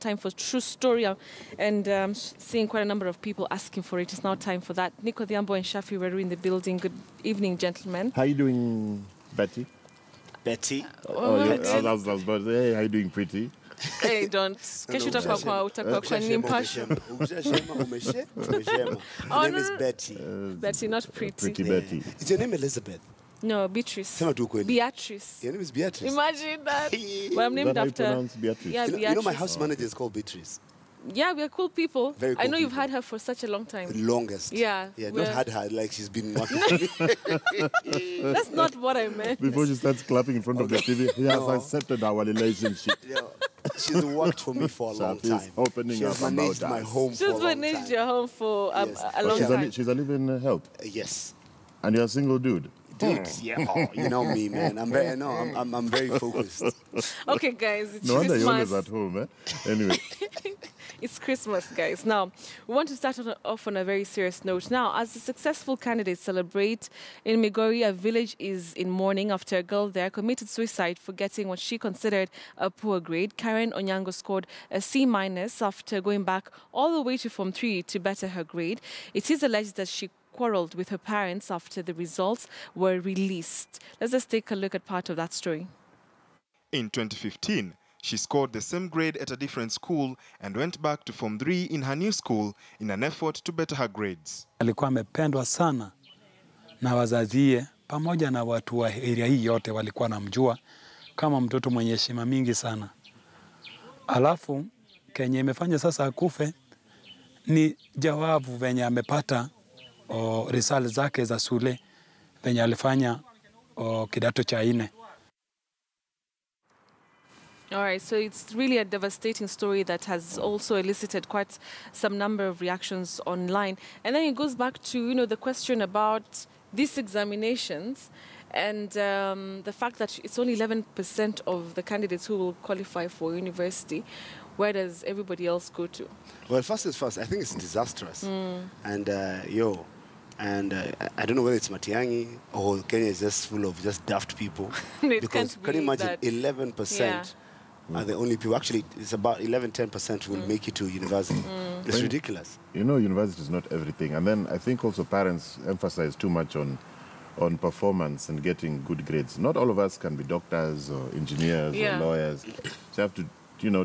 time for true story, and seeing quite a number of people asking for it. It's now time for that. Nico Dhiambo and Shafi Weru in the building. Good evening, gentlemen. How are you doing, Betty? Betty? I was about to say, hey, how are you doing, pretty? Hey, don't. Kesho utakuwa kwa nimpasho. Her name is Betty. Betty, not pretty. Pretty Betty. Is your name Elizabeth? No, Beatrice. Beatrice. Beatrice. Your name is Beatrice? Imagine that. Well, I'm named after... Beatrice? Yeah, Beatrice. You know my house manager is called Beatrice. Yeah, we are cool people. Very cool I know you've people. had her for such a long time. The longest. Yeah. Yeah, not had her like she's been working for me. That's not what I meant. Before she starts clapping in front of the TV, he has accepted our relationship. Yeah. She's worked for me for a long time. Opening She has up managed about my us. home for a She's long managed time. your home for Yes. a long time. She's a living help. Yes. And you're a single dude. Dude, yeah. Oh, you know me, man. I'm very focused. Okay, guys, it's No wonder you're always Christmas. at home, eh? Anyway. It's Christmas, guys. Now, we want to start off on a very serious note. Now, as the successful candidates celebrate, in Migori, a village is in mourning after a girl there committed suicide for getting what she considered a poor grade. Karen Onyango scored a C- after going back all the way to Form 3 to better her grade. It is alleged that she quarreled with her parents after the results were released. Let's just take a look at part of that story. In 2015, she scored the same grade at a different school and went back to Form 3 in her new school in an effort to better her grades. Alikuwa amependwa sana na wazazie pamoja na watu wa area hii yote walikuwa namjua kama mtoto mwenye heshima mingi sana. Alafu kenye imefanya sasa akufe ni jawabu venye amepata risali zake za shule venye alifanya kidato cha 4. All right, so it's really a devastating story that has also elicited quite some number of reactions online. And then it goes back to, the question about these examinations and the fact that it's only 11% of the candidates who will qualify for university. Where does everybody else go to? Well, first is first. I think it's disastrous. And, I don't know whether it's Matiang'i or Kenya is just full of just daft people. Because can you imagine that. 11% are the only people. Actually, it's about 10% will make it to university. It's ridiculous. University is not everything. And then I think also parents emphasize too much on performance and getting good grades. Not all of us can be doctors or engineers or lawyers. So you have to,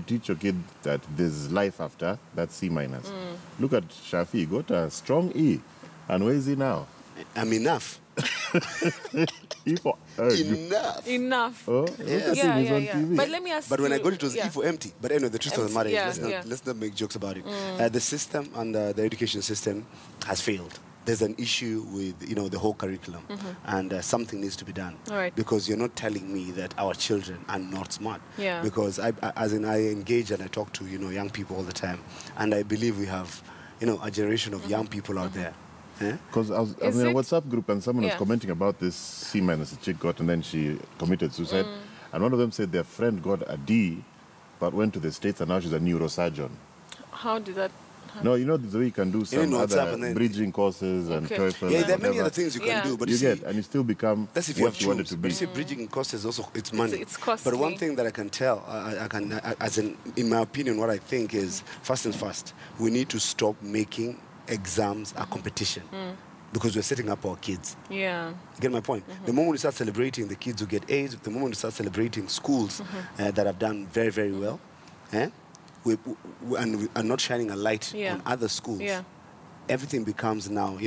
teach your kid that there's life after that C-. Look at Shafi, he got a strong E. And where is he now? I'm enough. Enough. Oh, Yeah. But let me ask you. But when I got it was E for empty. But anyway, the truth of the matter is, let's not make jokes about it. The system and the education system has failed. There's an issue with, the whole curriculum. And something needs to be done. All right. Because you're not telling me that our children are not smart. Yeah. Because I engage and I talk to, young people all the time. And I believe we have, a generation of young people out there. Because I was in a WhatsApp group and someone was commenting about this C- the chick got, and then she committed suicide. And one of them said their friend got a D, but went to the States and now she's a neurosurgeon. How did that happen? No, the way you can do some other bridging courses and TOEFL. Yeah, there are many other things you can do, but and you still become that's if you what you wanted to be. But you see, bridging costs is also it's money. It's costly. But one thing that I can tell, in my opinion, what I think is first, we need to stop making exams a competition because we're setting up our kids. Yeah. You get my point? The moment we start celebrating the kids who get A's, the moment we start celebrating schools that have done very, very well, we are not shining a light on other schools, everything becomes now,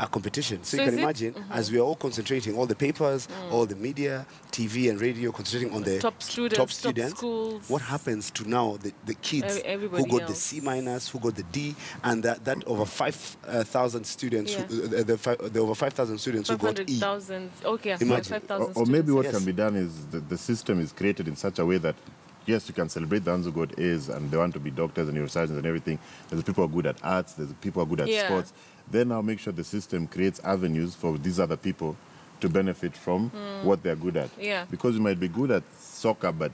a competition. So you can imagine, as we are all concentrating, all the papers, all the media, TV and radio, concentrating on the top students, top schools. What happens to now the kids who got the C-, who got the D, and that over 5,000 students, the over 5,000 students who got E. 500,000. Okay, imagine. 5,000 or maybe what can be done is the system is created in such a way that yes, you can celebrate the ones who got A's and they want to be doctors and neurosurgeons and everything. There's people who are good at arts, there's people who are good at sports. Then I'll make sure the system creates avenues for these other people to benefit from what they're good at. Yeah. Because you might be good at soccer, but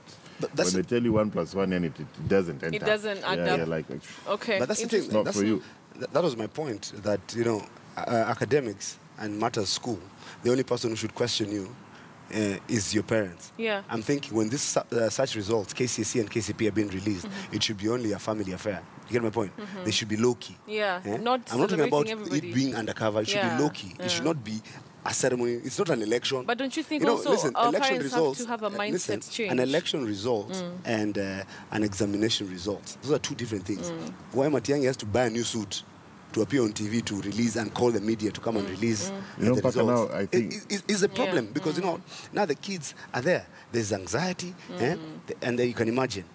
when they tell you 1 + 1 and it doesn't enter. It doesn't add up. Yeah, like, okay. But that's the thing. It's not for you. That was my point, that, academics and matters school, the only person who should question you is your parents. Yeah. I'm thinking when this such results, KCSE and KCP are being released, it should be only a family affair. You get my point? They should be low-key. Yeah, Eh? not I'm not talking about everybody. it being undercover. It should be low-key. It should not be a ceremony. It's not an election. But don't you think listen, our election parents results, have to have a mindset change? An election result and an examination result, those are two different things. Why Matiang'i has to buy a new suit to appear on TV to release and call the media to come and release the results. Now, I think it's a problem because now the kids are there. There's anxiety, and then you can imagine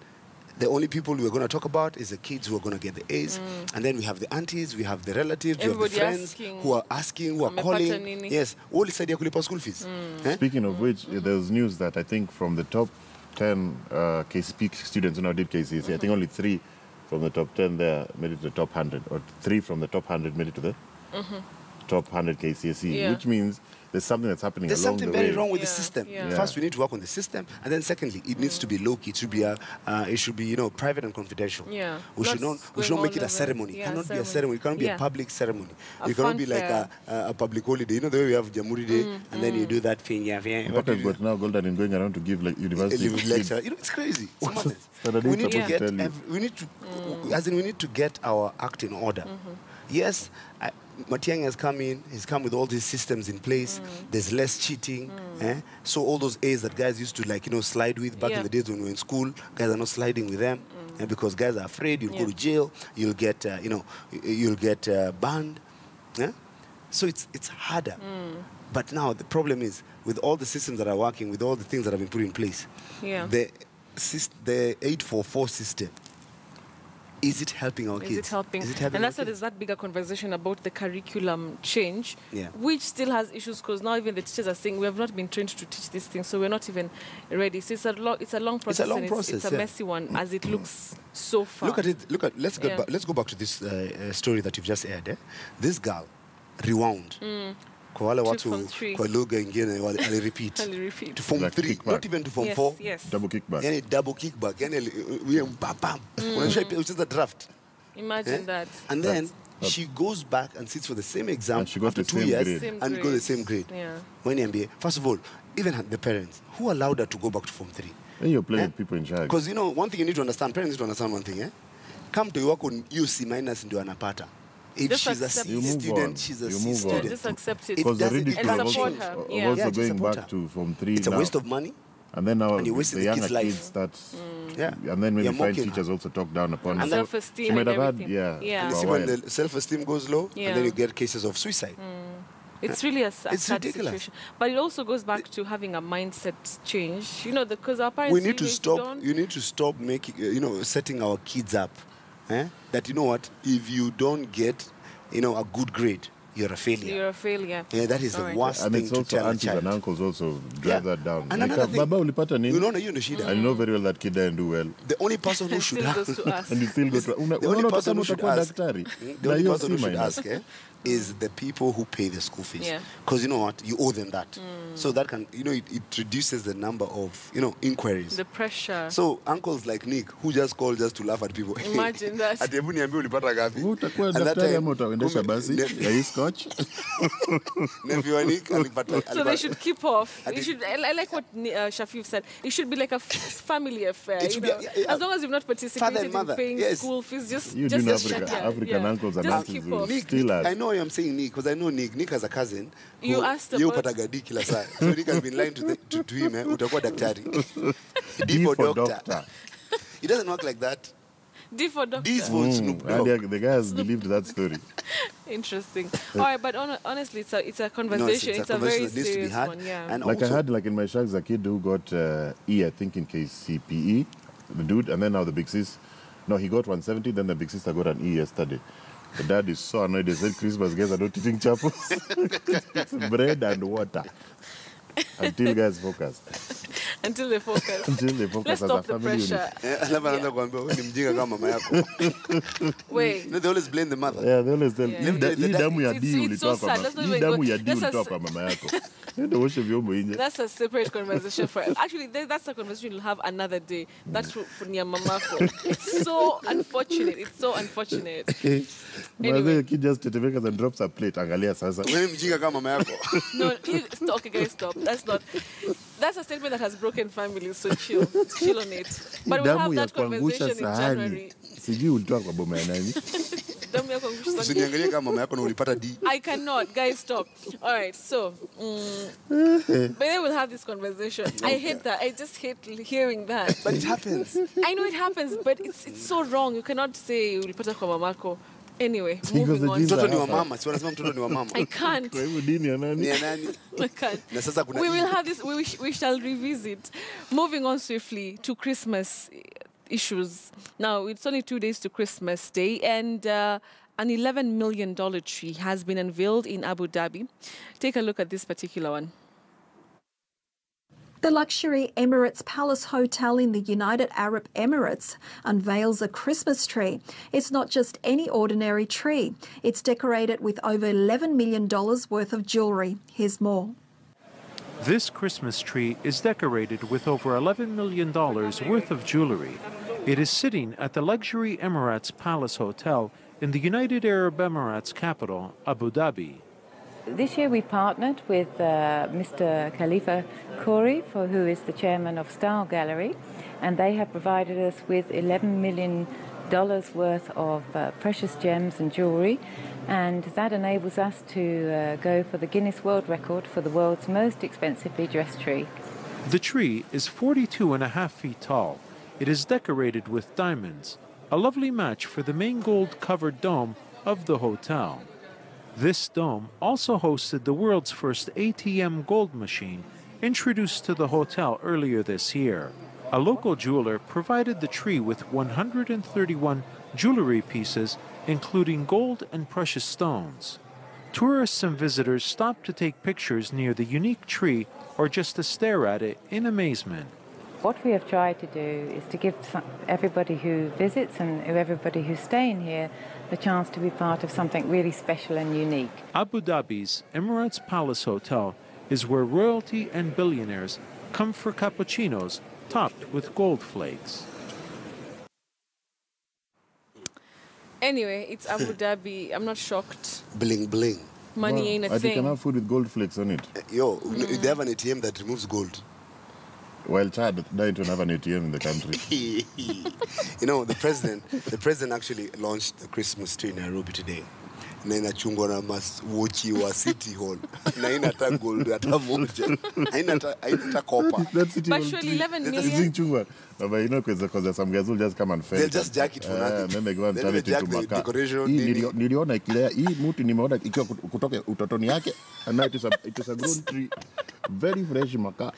the only people we're going to talk about is the kids who are going to get the A's, and then we have the aunties, we have the relatives, we have the friends who are asking, who are calling. Yes, all is idea kulipa school fees. Speaking of which, there's news that I think from the top 10 KCP students who now did KCSE, I think only 3 from the top 10 there made it to the top 100, or 3 from the top 100 made it to the top 100 KCSE, which means there's something that's happening There's along something the very way. wrong with the system. First, we need to work on the system, and then secondly, it needs to be low-key. It should be private and confidential. Yeah. We should not make it a ceremony. It cannot be a ceremony. It cannot be a public ceremony. It cannot be like a public holiday. You know the way we have Jamhuri Day, and then you do that thing. But I've got now Golden in going around to give like university lecture. It's crazy. We need to get. We need to get our act in order. Yes, Matiang'i has come in. He's come with all these systems in place. There's less cheating. So all those A's that guys used to slide with back in the days when we were in school, guys are not sliding with them because guys are afraid. You'll go to jail. You'll get banned. So it's harder. But now the problem is with all the systems that are working, with all the things that have been put in place, the 844 system. Is it helping our kids? Is it helping? And that's why there's that bigger conversation about the curriculum change, which still has issues because now even the teachers are saying we have not been trained to teach these things, so we're not even ready. So it's a long process. It's a messy one as it looks so far. Look at it. Let's go back to this story that you've just aired. This girl rewound. Kwa wale watu kwa lugha ingine repeat to form 3, not even to form 4. Double kickback. Yani double kickback. Yani we bam. Which is the draft. Imagine that. And then she goes back and sits for the same exam after 2 years and got the same grade. When MBA, first of all, even the parents who allowed her to go back to form 3. And you're playing with people in charge. Because one thing you need to understand, parents need to understand one thing. Come to work on UC minus ndio anapata. If just she's a C student, she's a C student. Just accept it. Because the ridicule and of support her. also going back to Form 3 it's a waste of money. And then now and the younger kids start... And then when you find teachers also talk down upon and her. self-esteem she might have everything. had, And you see when the self-esteem goes low, and then you get cases of suicide. It's really a sad ridiculous. situation. But it also goes back to having a mindset change. Because our parents... We need to stop. You need to stop making, setting our kids up. That, if you don't get... a good grade, you're a failure. You're a failure. Yeah, that is the worst thing to tell a child. And it's also aunties and uncles also drive that down. And another thing, Baba ulipata nini? I know very well that kid didn't do well. The only person who should ask... And you still go to... The only person who should ask... The only person who should ask is the people who pay the school fees. Because you know what? You owe them that. So that can... it reduces the number of, inquiries. The pressure. So uncles like Nick, who just called just to laugh at people. Imagine that. At hebu niambie ulipata gapi. Utakuwa daktari ama utaendesha basi ya hii scotch. So they should keep off. I like what Shafif said. It should be like a family affair. As long as you've not participated in paying school fees, just African uncles and aunties will steal us. I know I'm saying Nick because I know Nick. Nick has a cousin. You asked about... So Nick has been lying to him. Utakuwa daktari. D for doctor. It doesn't work like that. D for doctor. D is for Snoop Dogg. The guy has believed that story. Interesting. All right, but honestly, it's a conversation. It's a very that needs to be serious had. one. Yeah. And I had in my shags a kid who got E, I think in KCPE, the dude, and then now the big sis. No, he got 170, then the big sister got an E yesterday. The dad is so annoyed. They said Christmas guys are not eating chapels. It's bread and water. Until guys focus. Until they focus. Let's as stop a family unit. Wait. No, they always blame the mother. Yeah, they always tell It's so sad. Let's not even go. That's a separate conversation for... Actually, that's a conversation you'll have another day. That's for Nyamamako. It's so unfortunate. It's so unfortunate. Anyway. The kid just tetemeka and drops a plate. Angalia sasa. No, okay, guys, stop. That's a statement that has broken families, so chill. Chill on it. But we'll have that conversation in January. I cannot. Guys, stop. All right, so... but then we'll have this conversation. I hate that. I just hate hearing that. But it happens. I know it happens, but it's so wrong. You cannot say ulipata kwa mamako. Anyway, moving on. I can't. I can't. We will have this. We shall revisit. Moving on swiftly to Christmas issues. Now, it's only 2 days to Christmas Day, and an $11 million tree has been unveiled in Abu Dhabi. Take a look at this particular one. The luxury Emirates Palace Hotel in the United Arab Emirates unveils a Christmas tree. It's not just any ordinary tree. It's decorated with over $11 million worth of jewellery. Here's more. This Christmas tree is decorated with over $11 million worth of jewellery. It is sitting at the luxury Emirates Palace Hotel in the United Arab Emirates capital, Abu Dhabi. This year we partnered with Mr. Khalifa Khoury, who is the chairman of Style Gallery, and they have provided us with $11 million worth of precious gems and jewellery, and that enables us to go for the Guinness World Record for the world's most expensively dressed tree. The tree is 42.5 feet tall. It is decorated with diamonds, a lovely match for the main gold-covered dome of the hotel. This dome also hosted the world's first ATM gold machine, introduced to the hotel earlier this year. A local jeweler provided the tree with 131 jewelry pieces, including gold and precious stones. Tourists and visitors stop to take pictures near the unique tree or just to stare at it in amazement. What we have tried to do is to give everybody who visits and everybody who's staying here the chance to be part of something really special and unique. Abu Dhabi's Emirates Palace Hotel is where royalty and billionaires come for cappuccinos topped with gold flakes. Anyway, it's Abu Dhabi. I'm not shocked. Bling bling. Money ain't a thing. You can have food with gold flakes on it. They have an ATM that removes gold. Well, Chad don't have an ATM in the country. You know, the president actually launched the Christmas tree in Nairobi today. Na inachungwa na wochi wa City Hall. Na inata gold hata moja. Inata copper. But surely 11 million. But you know, because some guys will just come and fail. They'll just jack it for nothing. Then they go and turn it into maka. Niliona ikilea hii mtu nimeona ikiwa kutoka utotoni yake, and now it is a grown tree, very fresh maka.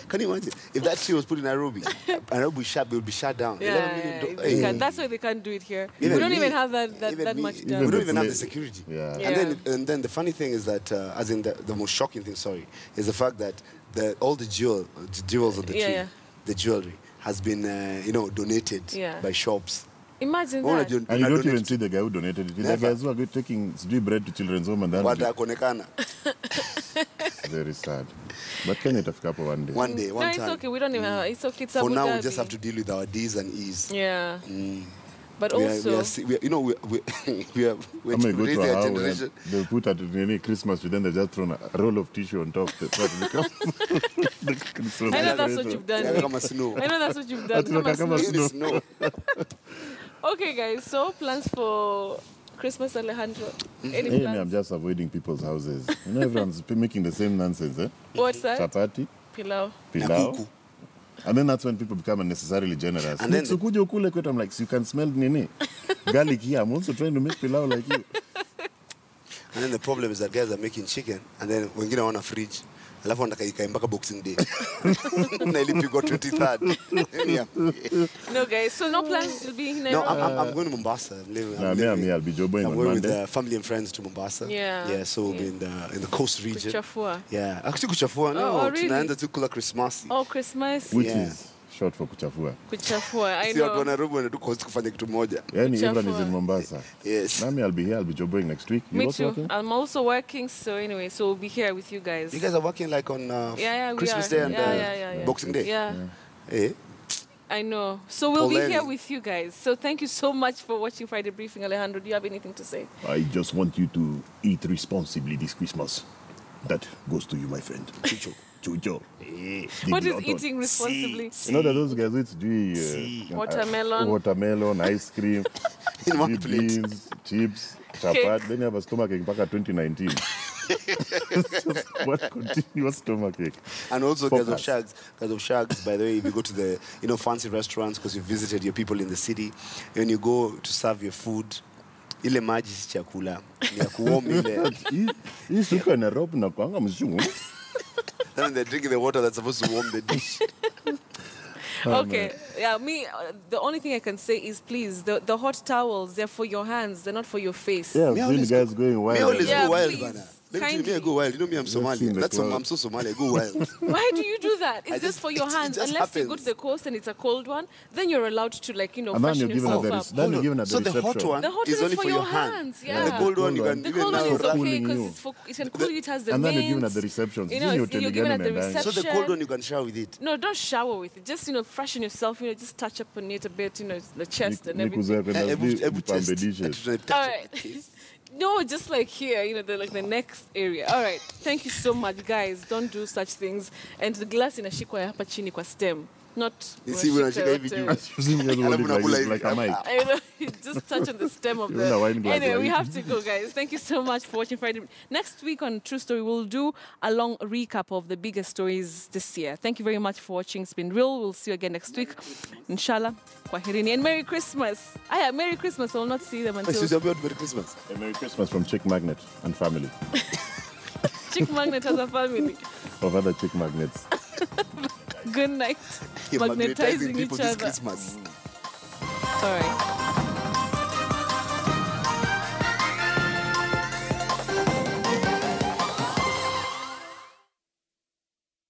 Can you imagine if that tree was put in Nairobi? Nairobi will be shut down. Yeah, that's why they can't do it here. We don't even have that much done. We don't even have the security. Yeah. And then the funny thing is that, as in the most shocking thing, is the fact that all the jewels of the tree, the jewelry, has been donated by shops. Imagine that. And you don't even see the guy who donated it. The guys who are taking bread to children's home and then... Very sad. But Kenya itafika hapo one day. One day, one time. No, it's okay. We don't even have... It's okay. It's For Abu now, Dhabi. we just have to deal with our D's and E's. Yeah. But we're also... raising a generation. They put at any Christmas tree, then they just throw a roll of tissue on top. I know that's what you've done. I know that's what you've done. Snow. Okay, guys. So, plans for Christmas, Alejandro? Any plans? I'm just avoiding people's houses. You know, everyone's making the same nonsense, eh? What's that? Chapati. Pilau. And then that's when people become unnecessarily generous. And then I'm like, so you can smell nini. Garlic here. I'm also trying to make pilau like you. And then the problem is that guys are making chicken, and then when you want a fridge, alafu wanataka ikae mpaka Boxing Day. Na ilipigwa 23rd. No, guys. So no plans to be in Nairobi? No, I'm going to Mombasa. I'll be jobbing on Monday. Monday. With family and friends to Mombasa. Yeah. So we'll be in the coast region. Kuchafua. Yeah. Actually, kuchafua. No, really? tunaenda tu kula Christmas. Oh, Christmas. Which is short for kuchafua. Kuchafua, I See, watu know. wa Nairobi wanatu cost kufanya kitu moja. Yani Kuchafua. everyone is in Mombasa. Yes. Nami, I'll be here. I'll be jobbing next week. You Me also too. working? I'm also working, so anyway, so we'll be here with you guys. You guys are working like on we Christmas are. Day and Yeah. Boxing Day? Yeah. Eh? I know. So we'll be Poleni. here with you guys. So thank you so much for watching Friday Briefing. Alejandro, do you have anything to say? I just want you to eat responsibly this Christmas. That goes to you, my friend. Chucho. Chucho. What is eating responsibly? You know that those guys eat Watermelon. watermelon, ice cream, In one sweet plate. beans, chips, chapat. Then you have a stomachache back at 2019. What continuous stomachache? And also, guys Focus. of shags, by the way, if you go to the fancy restaurants because you visited your people in the city, when you go to serve your food, ile maji si chakula, ni ya kuwarm ile. Hii suka na rope na kwanga mzungu. Then they're drinking the water that's supposed to warm the dish. Okay, yeah, the only thing I can say is please, the hot towels, they're for your hands, they're not for your face. Yeah, I've Me seen always guys going wild. Me always Yeah, go wild, please. bana. Let me tell you, me I Kindly. go wild. You know me, I'm Somali. seen the cloud. I'm so Somali. I go wild. Why do you do that? It's I just just- for your it hands. just Unless you go to happens. the coast and it's a cold one, then you're allowed to And then freshen you're given yourself at the, up. then you're given at the So the reception. hot one The hot is one only is for your hands, yeah. And the cold one you can The even cold one now is wrap. okay cooling because you. it can cool you. It has the And then you're mints. given at the reception. You know, you're given at the reception. So the cold one you can shower with it. No, don't shower with it. Just, freshen yourself, just touch up on it a bit, the chest and everything. Every chest. All right. No, just like here, the next area. All right. Thank you so much, guys. Don't do such things. And the glass inashikwa ya hapa chini kwa stem. Not You see, when I shake unashika hivi yote. You see me just holding like this, like a mic. I know, you just touch on the stem of Even a wine the... glass Anyway, we like- have to go, guys. Thank you so much for watching Friday. Next week on True Story, we'll do a long recap of the biggest stories this year. Thank you very much for watching. It's been real. We'll see you again next week. Inshallah. Kwaherini. And Merry Christmas. Merry Christmas. I will not see them until... Merry Christmas. A Merry Christmas from Chick Magnet and family. Chick Magnet has a family. Of other Chick Magnets. Good night. You're Magnetizing people each this other. Christmas. All right.